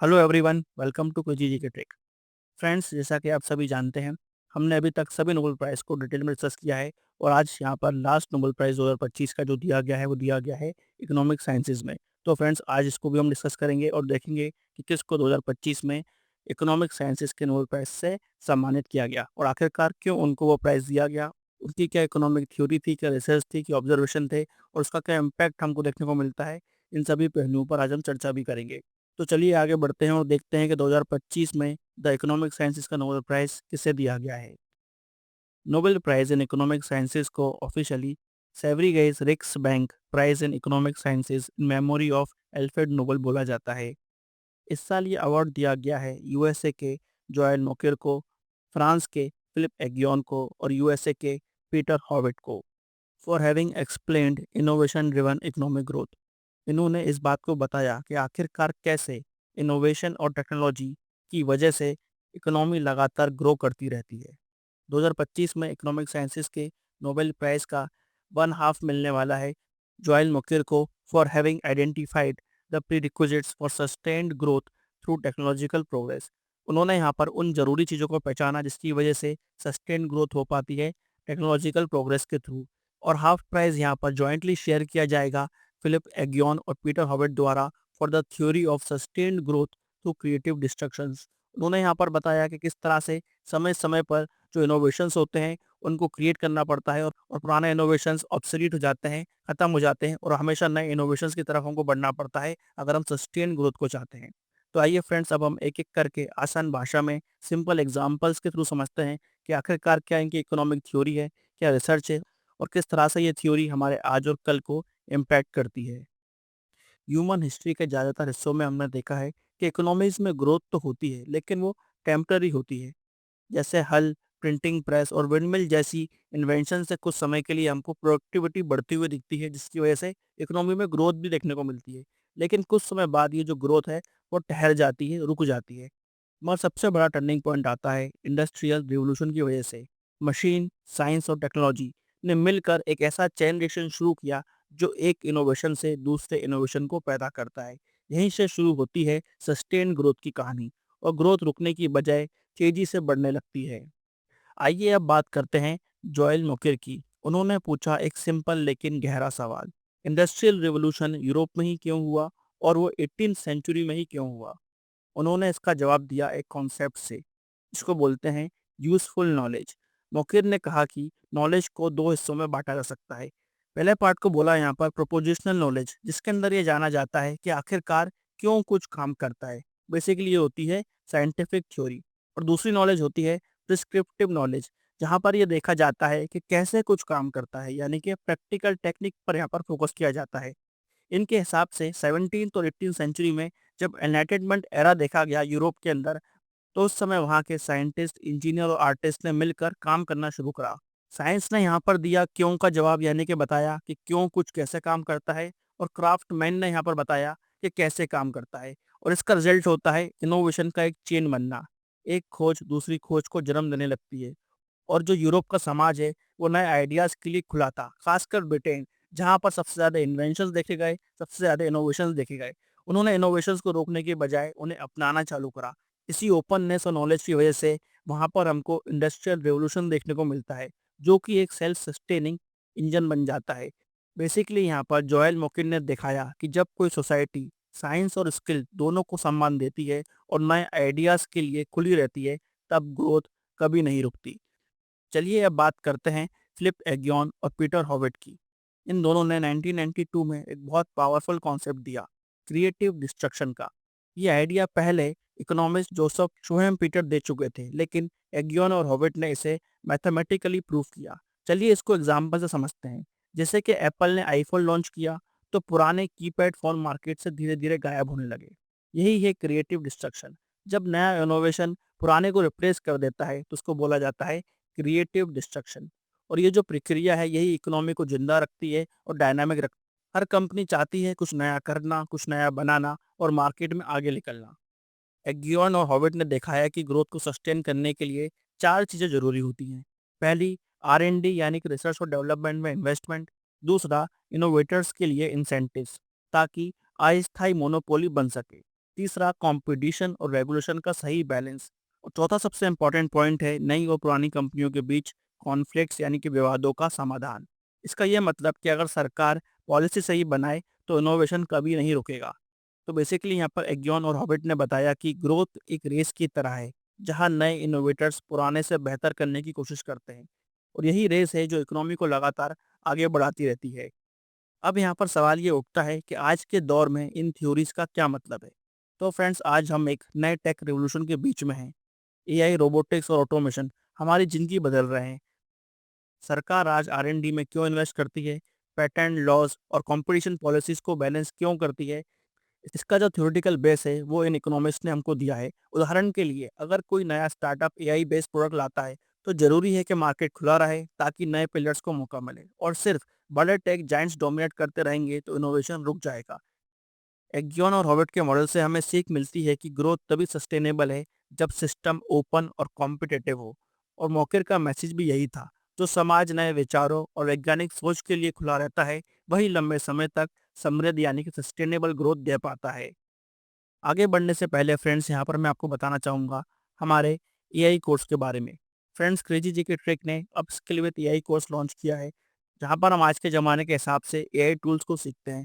Hello everyone, welcome to कुजी जी के trick. Friends, जैसा कि आप सभी जानते हैं, हमने अभी तक सभी नोबेल प्राइज़ को डिटेल में डिस्कस किया है और आज यहाँ पर लास्ट नोबेल प्राइज़ 2025 का जो दिया गया है, वो दिया गया है इकोनॉमिक साइंसेज़ में। तो फ्रेंड्स, आज इसको भी हम डिस्कस करेंगे और देखेंगे कि किसको 2025 में इकोनॉमिक साइंसेज़ के नोबेल प्राइज़ से सम्मानित किया गया और आखिरकार क्यों उनको वो प्राइज़ दिया गया। उनकी क्या इकोनॉमिक थ्योरी थी, क्या रिसर्च थी, क्या ऑब्जर्वेशन थे और उसका क्या इम्पैक्ट हमको देखने को मिलता है। इन सभी पहलुओं पर आज हम चर्चा भी करेंगे। तो चलिए आगे बढ़ते हैं और देखते हैं कि 2025 में द इकोनॉमिक साइंसेज का नोबेल प्राइज़ किसे दिया गया है। Nobel prize in economic sciences को ऑफिशियली सेवरीगेस रिक्स bank price in economic sciences in memory of Alfred Nobel बोला जाता है। इस साल ये अवार्ड दिया गया है यूएसए के जोएल मोकेर को, फ्रांस के फिलिप एगियोन को और यूएसए के पीटर हॉविट को for having explained innovation driven economic growth. इन्होंने इस बात को बताया कि आखिरकार कैसे इनोवेशन और टेक्नोलॉजी की वजह से इकोनॉमी लगातार ग्रो करती रहती है। 2025 में इकोनॉमिक साइंसेज के नोबेल प्राइज़ का 1/2 मिलने वाला है जोएल मोकिर को for having identified the prerequisites for sustained growth through technological progress. उन्होंने यहाँ पर उन ज़रूरी चीज़ों को पहचाना जिसकी वजह से सस्टेन्ड ग्रोथ हो पाती है टेक्नोलॉजिकल प्रोग्रेस के थ्रू। और हाफ प्राइज़ यहाँ पर जॉइंटली शेयर किया जाएगा फिलिप एगियोन और पीटर हॉविट द्वारा for the theory of sustained growth through creative destructions. उन्होंने यहाँ पर बताया कि किस तरह से समय समय पर जो इनोवेशंस होते हैं उनको क्रिएट करना पड़ता है और पुराने इनोवेशंस ऑब्सोलीट हो जाते हैं, खत्म हो जाते हैं और हमेशा नए इनोवेशंस की तरफ हमको बढ़ना पड़ता है अगर हम सस्टेन ग्रोथ को चाहते हैं। तो आइए फ्रेंड्स, अब हम एक एक करके आसान भाषा में सिंपल एग्जांपल्स के थ्रू समझते हैं कि आखिरकार क्या इनकी इकोनॉमिक थ्योरी है, क्या रिसर्च है और किस तरह से ये थ्योरी हमारे आज और कल को इम्पैक्ट करती है। ह्यूमन हिस्ट्री के ज़्यादातर हिस्सों में हमने देखा है कि इकोनॉमीज में ग्रोथ तो होती है लेकिन वो टेम्पररी होती है। जैसे हल, प्रिंटिंग प्रेस और विंडमिल जैसी इन्वेंशन से कुछ समय के लिए हमको प्रोडक्टिविटी बढ़ती हुई दिखती है जिसकी वजह से इकोनॉमी में ग्रोथ भी देखने को मिलती है। लेकिन कुछ समय बाद ये जो ग्रोथ है वो ठहर जाती है, रुक जाती है। मगर सबसे बड़ा टर्निंग पॉइंट आता है इंडस्ट्रियल रिवॉल्यूशन की वजह से। मशीन, साइंस और टेक्नोलॉजी ने मिलकर एक ऐसा चेन रिएक्शन शुरू किया जो एक इनोवेशन से दूसरे इनोवेशन को पैदा करता है। यहीं से शुरू होती है सस्टेन ग्रोथ की कहानी और ग्रोथ रुकने की बजाय तेजी से बढ़ने लगती है। आइए अब बात करते हैं जोएल मोकिर की। उन्होंने पूछा एक सिंपल लेकिन गहरा सवाल, इंडस्ट्रियल रिवॉल्यूशन यूरोप में ही क्यों हुआ और वो 18th सेंचुरी में ही क्यों हुआ। उन्होंने इसका जवाब दिया एक कॉन्सेप्ट से, इसको बोलते हैं यूजफुल नॉलेज। मोकिर ने कहा कि नॉलेज को दो हिस्सों में बांटा जा सकता है। पहले पार्ट को बोला यहाँ पर प्रोपोजिशनल नॉलेज, जिसके अंदर ये जाना जाता है कि आखिरकार क्यों कुछ काम करता है। बेसिकली ये होती है साइंटिफिक थ्योरी। और दूसरी नॉलेज होती है प्रिस्क्रिप्टिव नॉलेज, जहाँ पर ये देखा जाता है कि कैसे कुछ काम करता है, यानी कि प्रैक्टिकल टेक्निक पर यहाँ पर फोकस किया जाता है। इनके हिसाब से 17th और 18th सेंचुरी में जब एनलाइटनमेंट एरा देखा गया यूरोप के अंदर, तो उस समय वहाँ के साइंटिस्ट, इंजीनियर और आर्टिस्ट ने मिलकर काम करना शुरू करा। साइंस ने यहाँ पर दिया क्यों का जवाब, यानी कि बताया कि क्यों कुछ कैसे काम करता है, और क्राफ्टमैन ने यहाँ पर बताया कि कैसे काम करता है। और इसका रिजल्ट होता है इनोवेशन का एक चेन बनना। एक खोज दूसरी खोज को जन्म देने लगती है। और जो यूरोप का समाज है वो नए आइडियाज़ के लिए खुला था, खासकर ब्रिटेन, जहाँ पर सबसे ज़्यादा इन्वेंशंस देखे गए, सबसे ज़्यादा इनोवेशंस देखे गए। उन्होंने इनोवेशंस को रोकने के बजाय उन्हें अपनाना चालू करा। इसी ओपननेस और नॉलेज की वजह से वहाँ पर हमको इंडस्ट्रियल रेवोल्यूशन देखने को मिलता है, जो कि एक सेल्फ सस्टेनिंग इंजन बन जाता है। बेसिकली यहाँ पर जोएल मोकिन ने दिखाया कि जब कोई सोसाइटी साइंस और स्किल दोनों को सम्मान देती है और नए आइडियाज़ के लिए खुली रहती है, तब ग्रोथ कभी नहीं रुकती। चलिए अब बात करते हैं फिलिप एगियोन और पीटर हॉविट की। इन दोनों ने 1992 में एक बहुत पावरफुल कॉन्सेप्ट दिया, क्रिएटिव डिस्ट्रक्शन का। ये आइडिया पहले इकोनॉमिस्ट जोसेफ शूहेम-पीटर दे चुके थे, लेकिन एगियोन और हॉविट ने इसे मैथमेटिकली प्रूव किया। चलिए इसको एग्जाम्पल से समझते हैं। जैसे कि एप्पल ने आईफोन लॉन्च किया तो पुराने कीपैड फोन मार्केट से धीरे धीरे गायब होने लगे। यही है क्रिएटिव डिस्ट्रक्शन। जब नया इनोवेशन पुराने को रिप्लेस कर देता है तो उसको बोला जाता है क्रिएटिव डिस्ट्रक्शन। और ये जो प्रक्रिया है यही इकोनॉमी को जिंदा रखती है और डायनामिक रखती है। हर कंपनी चाहती है कुछ नया करना, कुछ नया बनाना और मार्केट में आगे निकलना। एगियोन और हॉविट ने दिखाया कि ग्रोथ को सस्टेन करने के लिए चार चीज़ें जरूरी होती हैं। पहली, R&D यानी कि रिसर्च और डेवलपमेंट में इन्वेस्टमेंट। दूसरा, इनोवेटर्स के लिए इंसेंटिव्स, ताकि अस्थायी मोनोपोली बन सके। तीसरा कंपटीशन और रेगुलेशन का सही बैलेंस। और चौथा सबसे इम्पोर्टेंट पॉइंट है नई और पुरानी कंपनियों के बीच कॉन्फ्लिक्ट्स यानी कि विवादों का समाधान। इसका यह मतलब कि अगर सरकार पॉलिसी सही बनाए तो इनोवेशन कभी नहीं रुकेगा। तो बेसिकली यहाँ पर एग्योन और हॉबिट ने बताया कि ग्रोथ एक रेस की तरह है, जहाँ नए इनोवेटर्स पुराने से बेहतर करने की कोशिश करते हैं, और यही रेस है जो इकोनॉमी को लगातार आगे बढ़ाती रहती है। अब यहाँ पर सवाल ये उठता है कि आज के दौर में इन थ्योरीज का क्या मतलब है। तो फ्रेंड्स, आज हम एक नए टेक रिवोल्यूशन के बीच में हैं। एआई, रोबोटिक्स और ऑटोमेशन हमारी ज़िंदगी बदल रहे हैं। सरकार आज आर-एन-डी में क्यों इन्वेस्ट करती है, पेटेंट लॉज और कंपटीशन पॉलिसीज़ को बैलेंस क्यों करती है, इसका जो थ्योरेटिकल बेस है वो इन इकोनॉमिस्ट ने हमको दिया है। उदाहरण के लिए अगर कोई नया स्टार्टअप एआई बेस्ड प्रोडक्ट लाता है तो ज़रूरी है कि मार्केट खुला रहे ताकि नए प्लेयर्स को मौका मिले, और सिर्फ बड़े टेक जायंट्स डोमिनेट करते रहेंगे तो इनोवेशन रुक जाएगा। एग्योन और हॉवर्ड के मॉडल से हमें सीख मिलती है कि ग्रोथ तभी सस्टेनेबल है जब सिस्टम ओपन और कॉम्पिटिटिव हो, और मौके का मैसेज भी यही था। जो समाज नए विचारों और वैज्ञानिक सोच के लिए खुला रहता है वही लंबे समय तक समृद्ध यानी कि सस्टेनेबल ग्रोथ दे पाता है। आगे बढ़ने से पहले फ्रेंड्स, यहाँ पर मैं आपको बताना चाहूँगा हमारे एआई कोर्स के बारे में। फ्रेंड्स, क्रेजी जी के ट्रिक ने अब skill with AI course launch किया है, जहाँ पर हम आज के ज़माने के हिसाब से एआई टूल्स को सीखते हैं,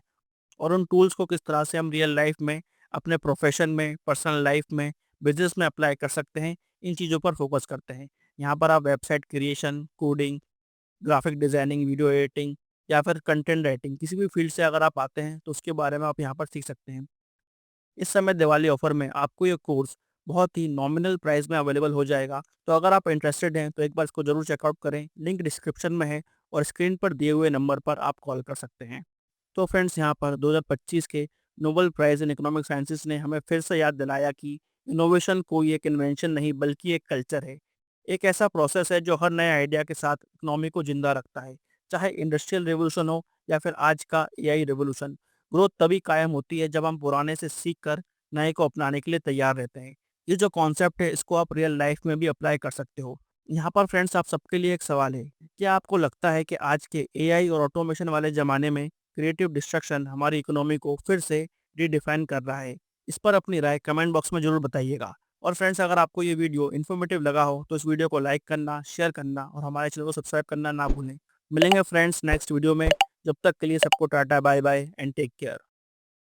और उन टूल्स को किस तरह से हम रियल लाइफ में, अपने प्रोफेशन में, पर्सनल लाइफ में, बिजनेस में अप्लाई कर सकते हैं, इन चीज़ों पर फोकस करते हैं। यहाँ पर आप website creation, coding, graphic designing, video editing या फिर कंटेंट राइटिंग, किसी भी फील्ड से अगर आप आते हैं तो उसके बारे में आप यहाँ पर सीख सकते हैं। इस समय दिवाली ऑफर में आपको ये कोर्स बहुत ही नॉमिनल प्राइस में अवेलेबल हो जाएगा। तो अगर आप इंटरेस्टेड हैं तो एक बार इसको ज़रूर चेकआउट करें, लिंक डिस्क्रिप्शन में है और स्क्रीन पर दिए हुए नंबर पर आप कॉल कर सकते हैं। तो फ्रेंड्स, यहाँ पर 2025 के Nobel price in economic sciences ने हमें फिर से याद दिलाया कि इनोवेशन कोई एक इन्वेंशन नहीं बल्कि एक कल्चर है। एक ऐसा प्रोसेस है जो हर नए आइडिया के साथ इकोनॉमी को ज़िंदा रखता है। चाहे इंडस्ट्रियल रिवॉल्यूशन हो या फिर आज का एआई रिवॉल्यूशन, ग्रोथ तभी कायम होती है जब हम पुराने से सीख कर नए को अपनाने के लिए तैयार रहते हैं। ये जो कॉन्सेप्ट है इसको आप रियल लाइफ में भी अप्लाई कर सकते हो। यहाँ पर फ्रेंड्स, आप सबके लिए एक सवाल है, क्या आपको लगता है कि आज के एआई और ऑटोमेशन वाले ज़माने में क्रिएटिव डिस्ट्रक्शन हमारी इकोनॉमी को फिर से रीडिफाइन कर रहा है? इस पर अपनी राय कमेंट बॉक्स में ज़रूर बताइएगा। और फ्रेंड्स, अगर आपको ये वीडियो इन्फॉर्मेटिव लगा हो तो इस वीडियो को लाइक करना, शेयर करना और हमारे चैनल को सब्सक्राइब करना ना भूलें। मिलेंगे फ्रेंड्स नेक्स्ट वीडियो में। जब तक के लिए सबको tata bye bye and take care.